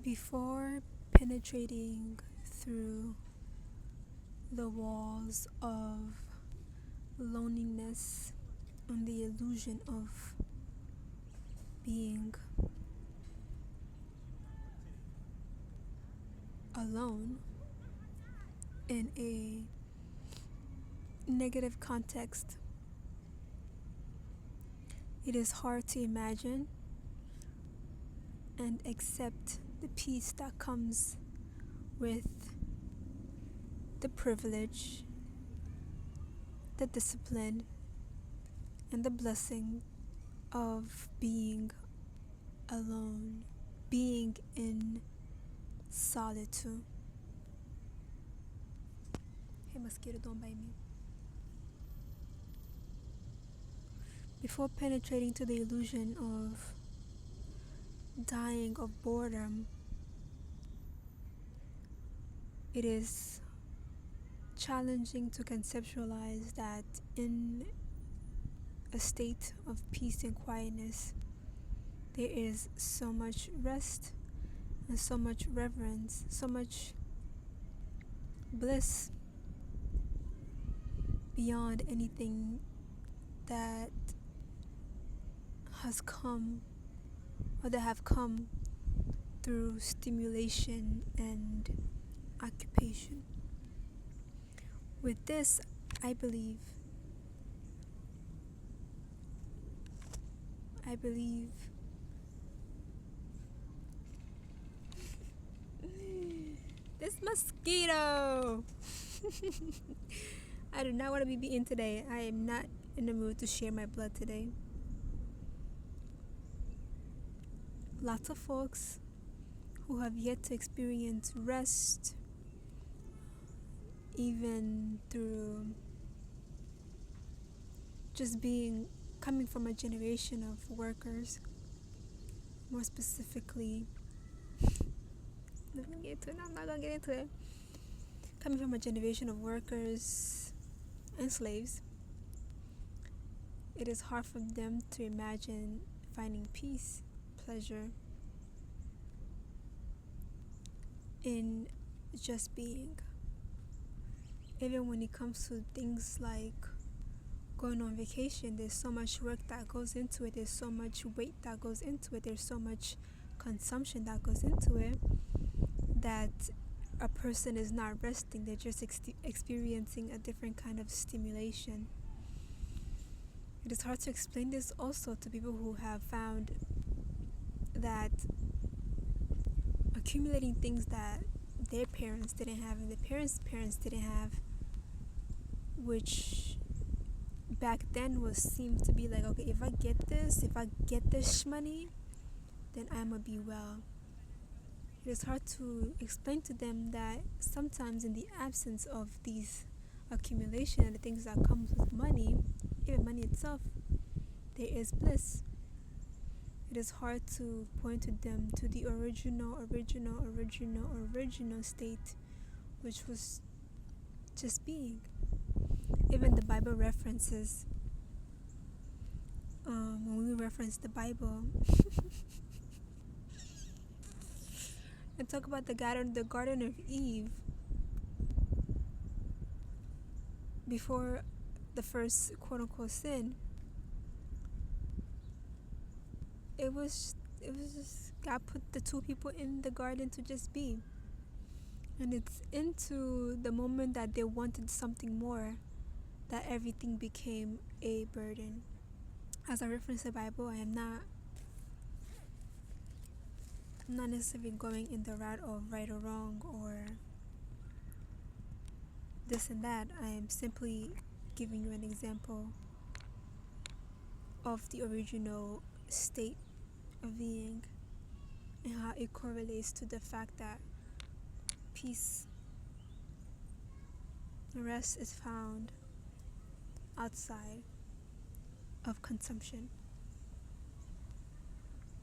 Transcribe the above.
Before penetrating through the walls of loneliness and the illusion of being alone in a negative context, it is hard to imagine and accept the peace that comes with the privilege, the discipline, and the blessing of being alone, being in solitude. Hey, mosquito, don't bite me. Before penetrating to the illusion of dying of boredom, it is challenging to conceptualize that in a state of peace and quietness, there is so much rest and so much reverence, so much bliss beyond anything that has come or that have come through stimulation and occupation. With this, I believe this mosquito. I do not want to be beaten today. I am not in the mood to share my blood today. Lots of folks who have yet to experience rest, even through just coming from a generation of workers, more specifically, I'm not gonna get into it. Coming from a generation of workers and slaves, it is hard for them to imagine finding peace, pleasure in just being. Even when it comes to things like going on vacation, there's so much work that goes into it, there's so much weight that goes into it, there's so much consumption that goes into it, that a person is not resting, they're just experiencing a different kind of stimulation. It is hard to explain this also to people who have found that accumulating things that their parents didn't have and their parents' didn't have, which back then seemed to be like, okay, if I get this money, then I'ma be well. It is hard to explain to them that sometimes in the absence of these accumulation and the things that comes with money, even money itself, there is bliss. It is hard to point to them to the original state, which was just being. Even the Bible references, when we reference the Bible and talk about the Garden of Eve, before the first quote-unquote sin, it was just God put the two people in the garden to just be. And it's into the moment that they wanted something more that everything became a burden. As I reference the Bible, I'm not necessarily going in the route of right or wrong or this and that. I am simply giving you an example of the original state of being and how it correlates to the fact that peace and rest is found outside of consumption.